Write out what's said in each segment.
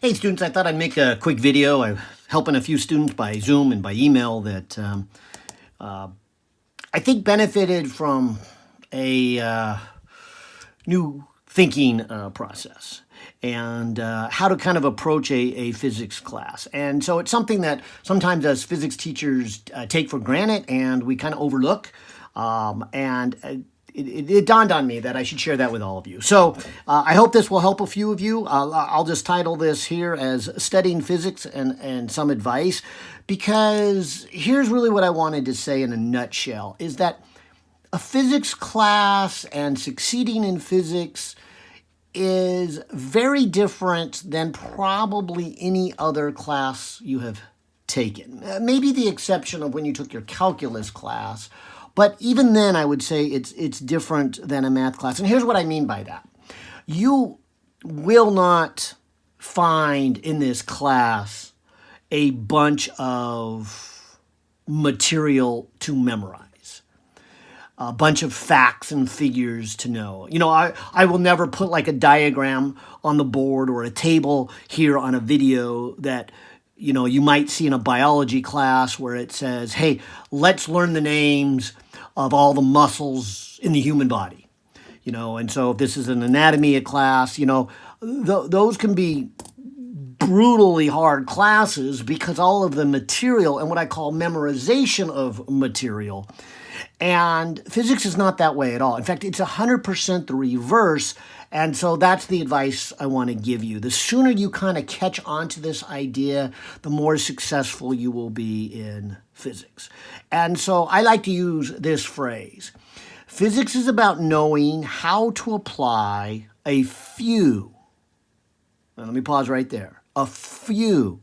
Hey students, I thought I'd make a quick video. I'm helping a few students by Zoom and by email that I think benefited from a new thinking process and how to kind of approach a physics class. And so it's something that sometimes as physics teachers take for granted and we kind of overlook. It dawned on me that I should share that with all of you. So I hope this will help a few of you. I'll just title this here as Studying Physics and Some Advice, because here's really what I wanted to say in a nutshell, is that a physics class and succeeding in physics is very different than probably any other class you have taken. Maybe the exception of when you took your calculus class. But even then, I would say it's different than a math class. And here's what I mean by that. You will not find in this class a bunch of material to memorize, a bunch of facts and figures to know. You know, I will never put like a diagram on the board or a table here on a video that you might see in a biology class where it says, hey, let's learn the names of all the muscles in the human body. And so if this is an anatomy class, those can be brutally hard classes because all of the material and what I call memorization of material. And physics is not that way at all. In fact, it's 100% the reverse. And so that's the advice I want to give you. The sooner you kind of catch on to this idea, the more successful you will be in physics. And so I like to use this phrase. Physics is about knowing how to apply a few, now let me pause right there, a few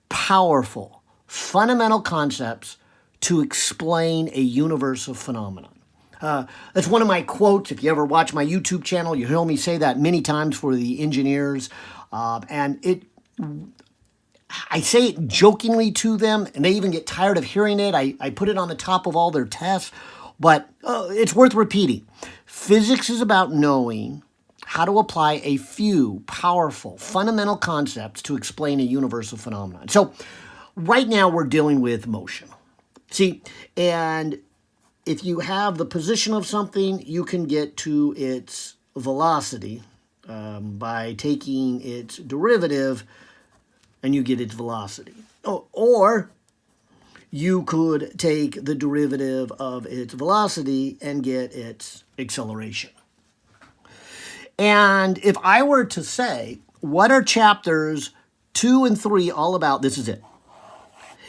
powerful, fundamental concepts to explain a universe of phenomenon. That's one of my quotes. If you ever watch my YouTube channel, you hear me say that many times for the engineers. I say it jokingly to them, and they even get tired of hearing it. I put it on the top of all their tests, but it's worth repeating. Physics is about knowing how to apply a few powerful, fundamental concepts to explain a universe of phenomenon. So right now we're dealing with motion. See, and if you have the position of something, you can get to its velocity by taking its derivative, and you get its velocity. Or you could take the derivative of its velocity and get its acceleration. And if I were to say, what are chapters 2 and 3 all about? This is it.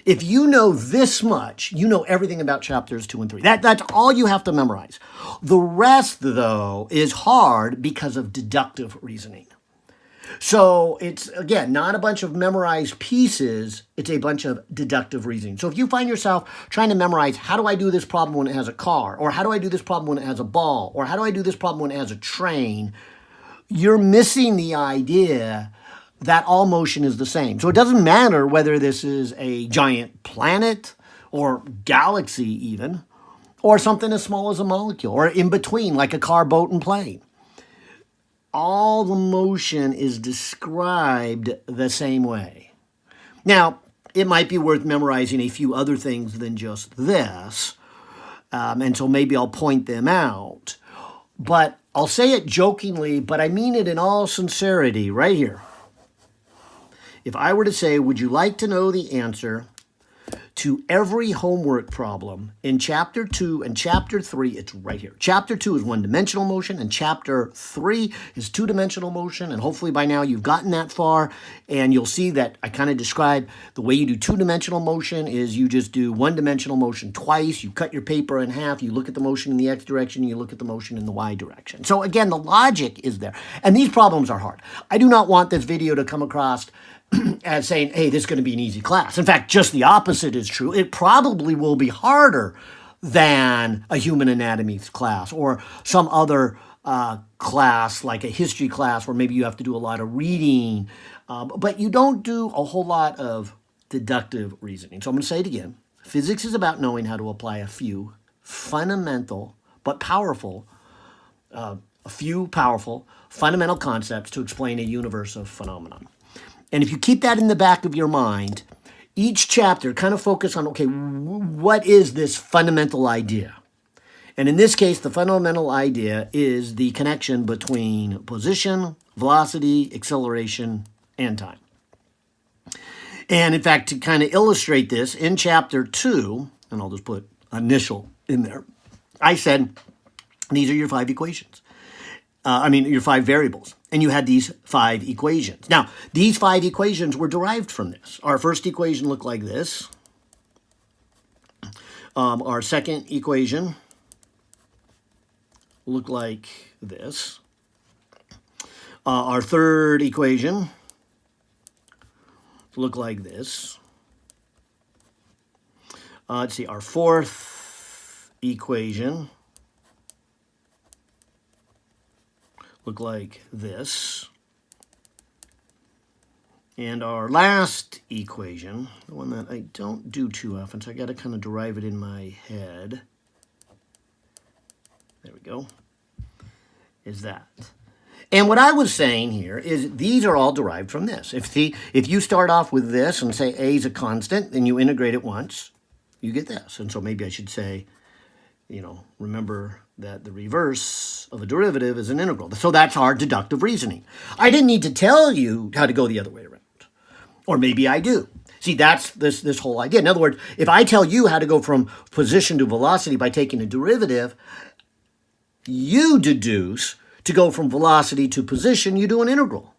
If you know this much, you know everything about chapters 2 and 3. That's all you have to memorize. The rest, though, is hard because of deductive reasoning. So it's, again, not a bunch of memorized pieces. It's a bunch of deductive reasoning. So if you find yourself trying to memorize, how do I do this problem when it has a car? Or how do I do this problem when it has a ball? Or how do I do this problem when it has a train? You're missing the idea that all motion is the same. So it doesn't matter whether this is a giant planet or galaxy even, or something as small as a molecule, or in between like a car, boat, and plane. All the motion is described the same way. Now, it might be worth memorizing a few other things than just this, and so maybe I'll point them out. But I'll say it jokingly, but I mean it in all sincerity right here. If I were to say, would you like to know the answer to every homework problem in Chapter 2 and Chapter 3, it's right here. Chapter 2 is one-dimensional motion, and Chapter 3 is two-dimensional motion, and hopefully by now you've gotten that far, and you'll see that I kind of describe the way you do two-dimensional motion is you just do one-dimensional motion twice, you cut your paper in half, you look at the motion in the x direction, you look at the motion in the y direction. So again, the logic is there, and these problems are hard. I do not want this video to come across as saying, hey, this is going to be an easy class. In fact, just the opposite is true. It probably will be harder than a human anatomy class or some other class like a history class where maybe you have to do a lot of reading, but you don't do a whole lot of deductive reasoning. So I'm going to say it again. Physics is about knowing how to apply a few fundamental but powerful a few powerful, fundamental concepts to explain a universe of phenomenon. And if you keep that in the back of your mind, each chapter kind of focus on, okay, what is this fundamental idea? And in this case, the fundamental idea is the connection between position, velocity, acceleration, and time. And in fact, to kind of illustrate this, in chapter 2, and I'll just put initial in there, I said, these are your 5 equations. Your 5 variables. And you had these 5 equations. Now, these 5 equations were derived from this. Our first equation looked like this. Our second equation looked like this. Our third equation looked like this. Let's see, our fourth equation look like this. And our last equation, the one that I don't do too often, so I got to kind of derive it in my head. There we go. Is that. And what I was saying here is these are all derived from this. If you start off with this and say A is a constant, then you integrate it once, you get this. And so maybe I should say, remember that the reverse of a derivative is an integral. So that's our deductive reasoning. I didn't need to tell you how to go the other way around. Or maybe I do. See, that's this whole idea. In other words, if I tell you how to go from position to velocity by taking a derivative, you deduce to go from velocity to position, you do an integral.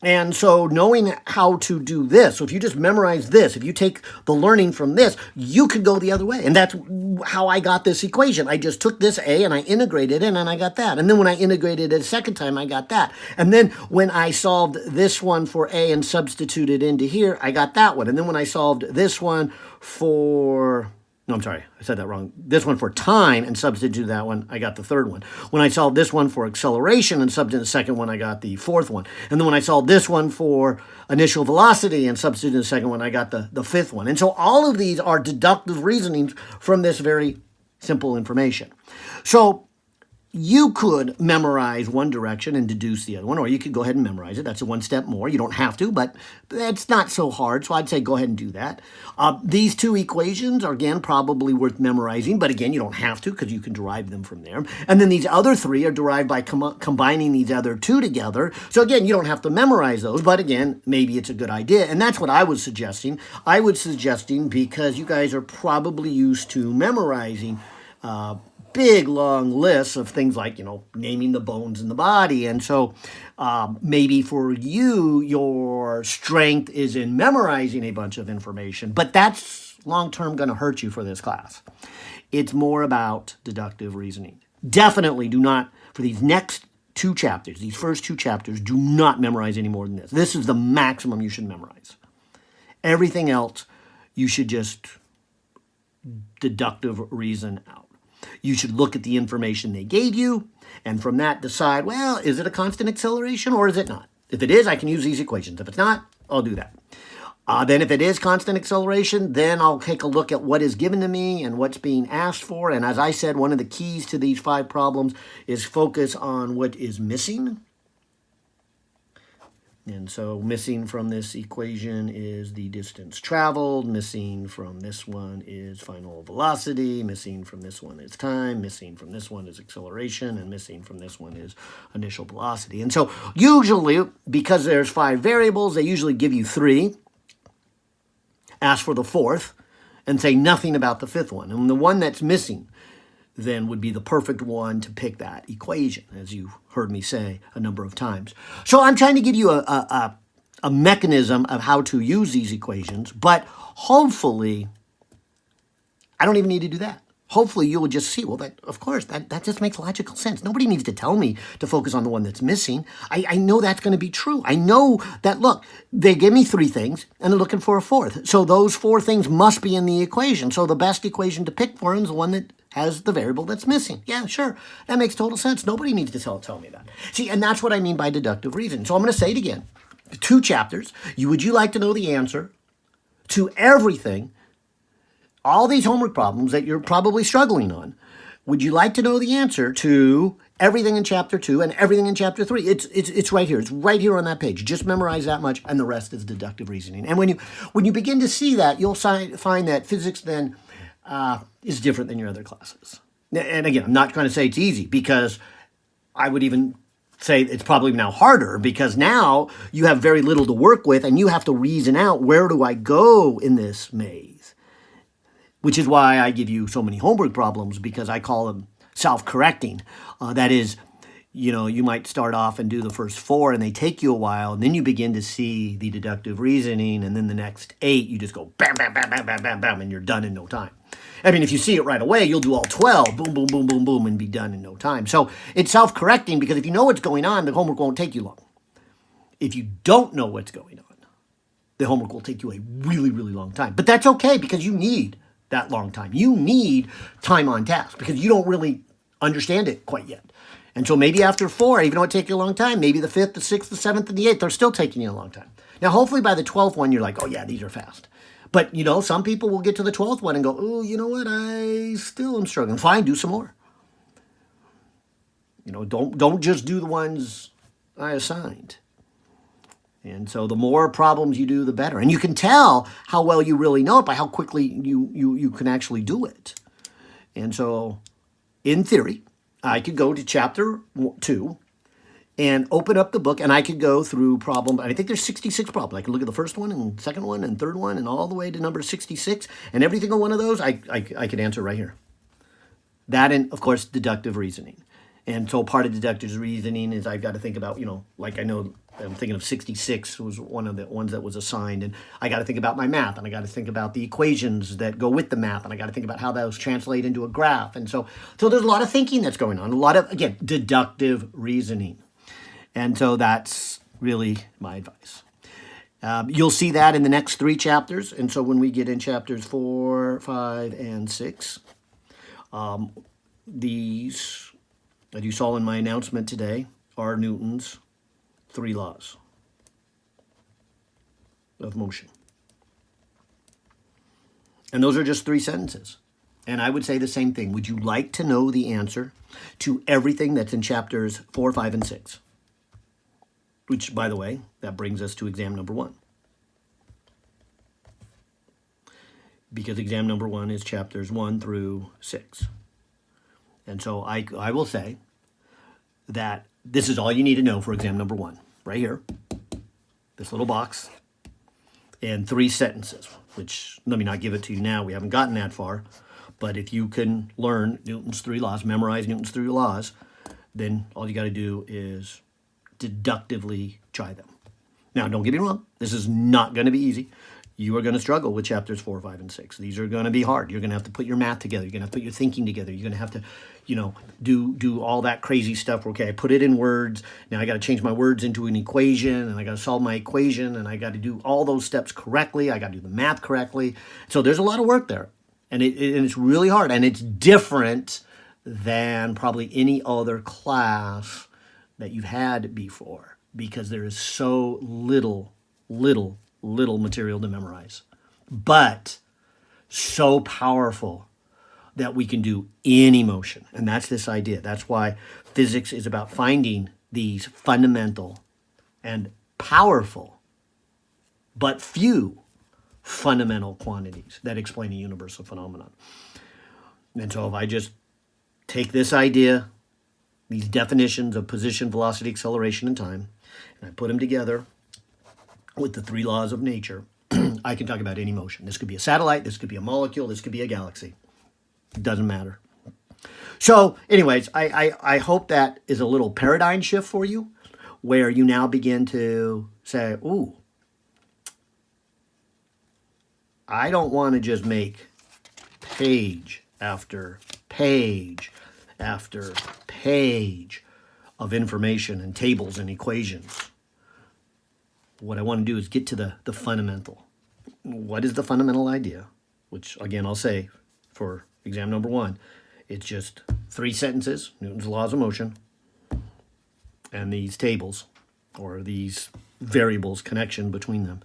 And so knowing how to do this, so if you just memorize this, if you take the learning from this, you could go the other way. And that's how I got this equation. I just took this A and I integrated it and I got that. And then when I integrated it a second time, I got that. And then when I solved this one for A and substituted into here, I got that one. And then when I solved this one for... No, I'm sorry, I said that wrong. This one for time and substitute that one, I got the third one. When I solved this one for acceleration and substitute the second one, I got the fourth one. And then when I solved this one for initial velocity and substitute the second one, I got the fifth one. And so all of these are deductive reasonings from this very simple information. So you could memorize one direction and deduce the other one, or you could go ahead and memorize it. That's a one step more. You don't have to, but it's not so hard, so I'd say go ahead and do that. These 2 equations are, again, probably worth memorizing, but again, you don't have to because you can derive them from there. And then these other 3 are derived by combining these other 2 together. So again, you don't have to memorize those, but again, maybe it's a good idea. And that's what I was suggesting. I was suggesting because you guys are probably used to memorizing big, long lists of things like, naming the bones in the body. And so maybe for you, your strength is in memorizing a bunch of information, but that's long-term going to hurt you for this class. It's more about deductive reasoning. Definitely do not, for these next 2 chapters, these first 2 chapters, do not memorize any more than this. This is the maximum you should memorize. Everything else, you should just deductive reason out. You should look at the information they gave you, and from that decide, well, is it a constant acceleration or is it not? If it is, I can use these equations. If it's not, I'll do that. Then if it is constant acceleration, then I'll take a look at what is given to me and what's being asked for. And as I said, one of the keys to these 5 problems is focus on what is missing. And so missing from this equation is the distance traveled. Missing from this one is final velocity. Missing from this one is time. Missing from this one is acceleration. And missing from this one is initial velocity. And so usually, because there's 5 variables, they usually give you 3. Ask for the 4th and say nothing about the 5th one. And the one that's missing then would be the perfect one to pick that equation, as you heard me say a number of times. So I'm trying to give you a mechanism of how to use these equations, but hopefully I don't even need to do that. Hopefully you will just see, well, of course, that just makes logical sense. Nobody needs to tell me to focus on the one that's missing. I know that's going to be true. I know that, look, they give me 3 things, and they're looking for a 4th. So those 4 things must be in the equation. So the best equation to pick for them is the one that has the variable that's missing. Yeah, sure. That makes total sense. Nobody needs to tell me that. See, and that's what I mean by deductive reasoning. So I'm going to say it again. 2 chapters. Would you like to know the answer to everything, all these homework problems that you're probably struggling on? Would you like to know the answer to everything in chapter 2 and everything in chapter 3? It's right here. It's right here on that page. Just memorize that much, and the rest is deductive reasoning. And when you begin to see that, you'll find that physics then is different than your other classes. And again, I'm not going to say it's easy, because I would even say it's probably now harder, because now you have very little to work with and you have to reason out, where do I go in this maze? Which is why I give you so many homework problems, because I call them self-correcting. That is, you might start off and do the first 4 and they take you a while, and then you begin to see the deductive reasoning, and then the next 8 you just go bam, bam, bam, bam, bam, bam, bam, and you're done in no time. I mean, if you see it right away, you'll do all 12, boom, boom, boom, boom, boom, and be done in no time. So it's self-correcting, because if you know what's going on, the homework won't take you long. If you don't know what's going on, the homework will take you a really, really long time. But that's okay, because you need that long time. You need time on task, because you don't really understand it quite yet. And so maybe after 4, even though it takes you a long time, maybe the 5th, the 6th, the 7th, and the 8th, they're still taking you a long time. Now, hopefully by the 12th one, you're like, oh yeah, these are fast. But, some people will get to the 12th one and go, oh, you know what, I still am struggling. Fine, do some more. Don't just do the ones I assigned. And so the more problems you do, the better. And you can tell how well you really know it by how quickly you can actually do it. And so, in theory, I could go to chapter 2 and open up the book, and I could go through problem. I think there's 66 problems. I can look at the first one and second one and third one and all the way to number 66, and every single one of those I could answer right here. That, and of course, deductive reasoning. And so part of deductive reasoning is I've got to think about, like I know I'm thinking of 66 was one of the ones that was assigned, and I got to think about my math, and I got to think about the equations that go with the math, and I got to think about how those translate into a graph. And so there's a lot of thinking that's going on, a lot of, again, deductive reasoning. And so that's really my advice. You'll see that in the next 3 chapters. And so when we get in chapters 4, 5, and 6, these, as you saw in my announcement today, are Newton's 3 laws of motion. And those are just 3 sentences. And I would say the same thing. Would you like to know the answer to everything that's in chapters 4, 5, and 6? Which, by the way, that brings us to exam number 1. Because exam number 1 is chapters 1 through 6. And so I will say that this is all you need to know for exam number 1. Right here, this little box, and 3 sentences, which, let me not give it to you now. We haven't gotten that far. But if you can learn Newton's 3 laws, memorize Newton's 3 laws, then all you got to do is deductively try them. Now, don't get me wrong. This is not going to be easy. You are going to struggle with chapters 4, 5, and 6. These are going to be hard. You're going to have to put your math together. You're going to have to put your thinking together. You're going to have to, do all that crazy stuff. Okay, I put it in words. Now I got to change my words into an equation, and I got to solve my equation, and I got to do all those steps correctly. I got to do the math correctly. So there's a lot of work there, and it's really hard, and it's different than probably any other class that you've had before, because there is so little material to memorize, but so powerful that we can do any motion. And that's this idea. That's why physics is about finding these fundamental and powerful, but few fundamental quantities that explain a universal phenomenon. And so if I just take this idea, these definitions of position, velocity, acceleration, and time, and I put them together with the 3 laws of nature, I can talk about any motion. This could be a satellite, this could be a molecule, this could be a galaxy. It doesn't matter. So anyways, I hope that is a little paradigm shift for you, where you now begin to say, ooh, I don't want to just make page after page after page of information and tables and equations. What I want to do is get to the fundamental. What is the fundamental idea? Which, again, I'll say for exam number 1, it's just 3 sentences, Newton's laws of motion, and these tables, or these variables, connection between them.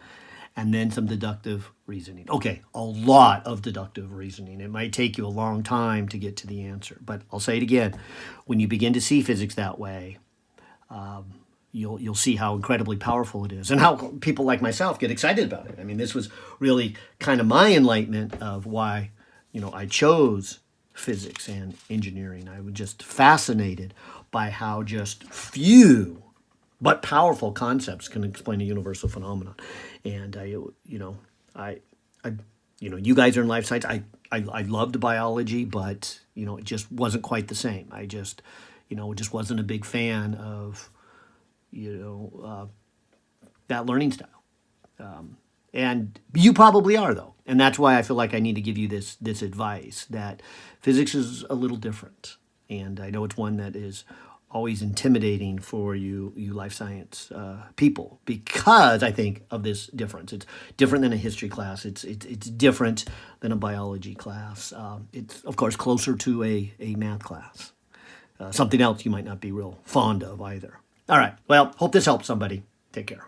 and then some deductive reasoning. Okay, a lot of deductive reasoning. It might take you a long time to get to the answer, but I'll say it again. When you begin to see physics that way, you'll see how incredibly powerful it is and how people like myself get excited about it. I mean, this was really kind of my enlightenment of why, I chose physics and engineering. I was just fascinated by how just few but powerful concepts can explain a universal phenomenon. And you guys are in life science. I loved biology, but it just wasn't quite the same. I just wasn't a big fan of that learning style. And you probably are, though. And that's why I feel like I need to give you this advice, that physics is a little different. And I know it's one that is always intimidating for you life science people, because I think of this difference. It's different than a history class. It's different than a biology class. It's, of course, closer to a math class. Something else you might not be real fond of either. All right. Well, hope this helps somebody. Take care.